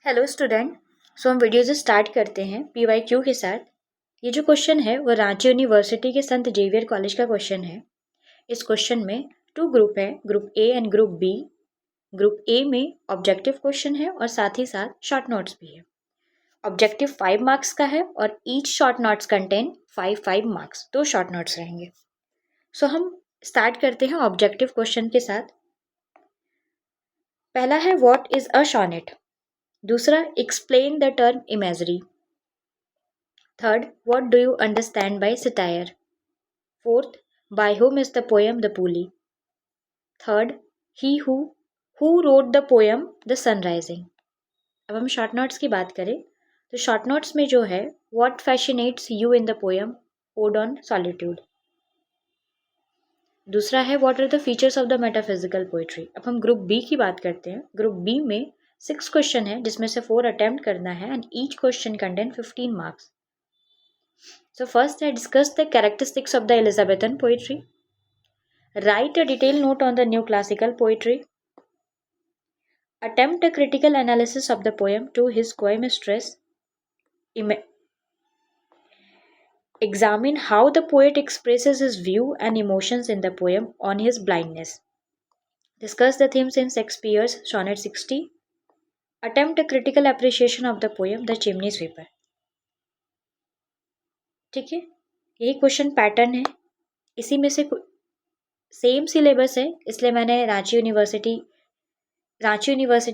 Hello student. सो हम video से start करते हैं PYQ के साथ। ये जो क्वेश्चन है वो रांची यूनिवर्सिटी के संत जेवियर कॉलेज का क्वेश्चन है। इस क्वेश्चन में 2 ग्रुप है, group A and group B. Group A में ऑब्जेक्टिव क्वेश्चन है और साथ ही साथ शॉर्ट नोट्स भी है। ऑब्जेक्टिव 5 मार्क्स का है और each short notes contain 5 marks, 2 short notes रहेंगे। सो हम स्टार्ट करते हैं ऑब्जेक्टिव क्वेश्चन के साथ। पहला है व्हाट इज अ सॉनेट। दूसरा explain the term imagery. Third, what do you understand by satire? Fourth, by whom is the poem The Puli? Third, he who wrote the poem The Sun Rising? अब हम short notes की बात करें तो short notes में जो है What fascinates you in the poem Ode on Solitude? दूसरा है What are the features of the metaphysical poetry? अब हम ग्रुप बी की बात करते हैं। ग्रुप बी में 6 क्वेश्चन है जिसमें से 4 अटेम्प्ट करना है and each question contain 15 marks. So first I discussed the characteristics of the Elizabethan poetry. Write a detailed note on the new classical poetry. Attempt a critical analysis of the poem to his co-mistress. Examine how the poet expresses his view and emotions in the poem on his blindness. Discuss the themes in Shakespeare's Sonnet 60. Attempt a critical appreciation of the poem The Chimney Sweeper. ठीक है, यही question pattern है। इसी में से same syllabus है, इसलिए मैंने रांची यूनिवर्सिटी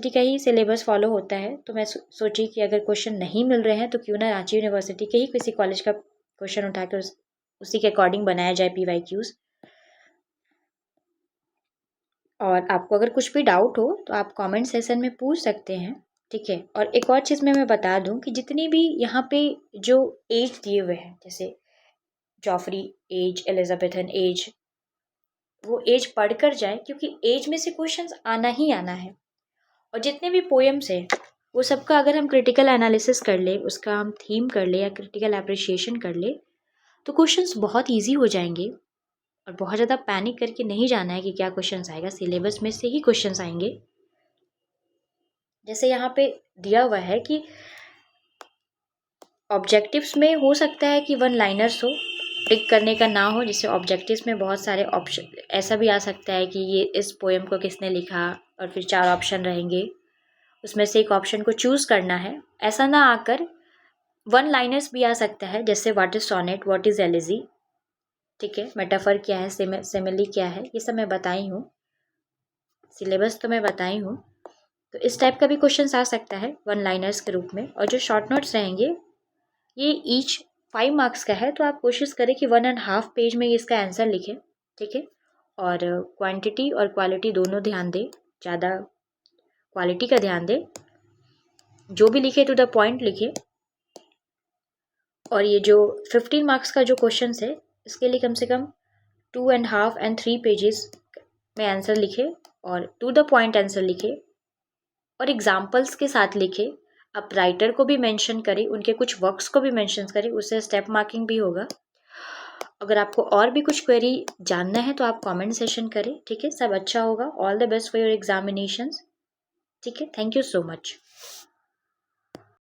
का ही सिलेबस फॉलो होता है। तो मैं सोची कि अगर क्वेश्चन नहीं मिल रहे हैं तो क्यों ना रांची यूनिवर्सिटी के ही किसी कॉलेज का क्वेश्चन उठाकर उसी के अकॉर्डिंग बनाया जाए PYQs। और आपको अगर कुछ भी डाउट हो तो आप कमेंट सेशन में पूछ सकते हैं, ठीक है। और एक और चीज़ मैं बता दूं कि जितनी भी यहाँ पे जो एज दिए हुए हैं, जैसे जॉफरी एज, एलिजाबेथन एज, वो एज पढ़कर जाए क्योंकि एज में से क्वेश्चंस आना ही आना है। और जितने भी पोएम्स है वो सबका अगर हम क्रिटिकल एनालिसिस कर ले, उसका हम थीम कर ले या क्रिटिकल एप्रिशिएशन कर ले तो क्वेश्चंस बहुत इजी हो जाएंगे। और बहुत ज़्यादा पैनिक करके नहीं जाना है कि क्या क्वेश्चंस आएगा, सिलेबस में से ही क्वेश्चंस आएंगे। जैसे यहाँ पे दिया हुआ है कि ऑब्जेक्टिव्स में हो सकता है कि 1 लाइनर्स हो, टिक करने का ना हो। जैसे ऑब्जेक्टिव्स में बहुत सारे ऑप्शन, ऐसा भी आ सकता है कि ये इस पोएम को किसने लिखा, और फिर 4 ऑप्शन रहेंगे, उसमें से एक ऑप्शन को चूज़ करना है। ऐसा ना आकर 1 लाइनर्स भी आ सकता है, जैसे what is sonnet, what is elegy, ठीक है, मेटाफर क्या है, सिमिली क्या है, ये सब मैं बताई हूँ, सिलेबस तो मैं बताई हूँ। तो इस टाइप का भी क्वेश्चन आ सकता है 1 लाइनर्स के रूप में। और जो शॉर्ट नोट्स रहेंगे ये ईच 5 मार्क्स का है, तो आप कोशिश करें कि 1.5 पेज में इसका आंसर लिखें, ठीक है। और क्वांटिटी और क्वालिटी दोनों ध्यान दें, ज़्यादा क्वालिटी का ध्यान दें, जो भी लिखे टू द पॉइंट लिखे। और ये जो 15 मार्क्स का जो क्वेश्चन है इसके लिए कम से कम 2.5 and 3 पेजेस में आंसर लिखे और टू द पॉइंट आंसर लिखे और एग्जाम्पल्स के साथ लिखे। आप राइटर को भी मेंशन करें, उनके कुछ वर्क्स को भी मेंशन करें, उससे स्टेप मार्किंग भी होगा। अगर आपको और भी कुछ क्वेरी जानना है तो आप कमेंट सेशन करें, ठीक है। सब अच्छा होगा। All the best for your examinations, ठीक है। Thank you so much.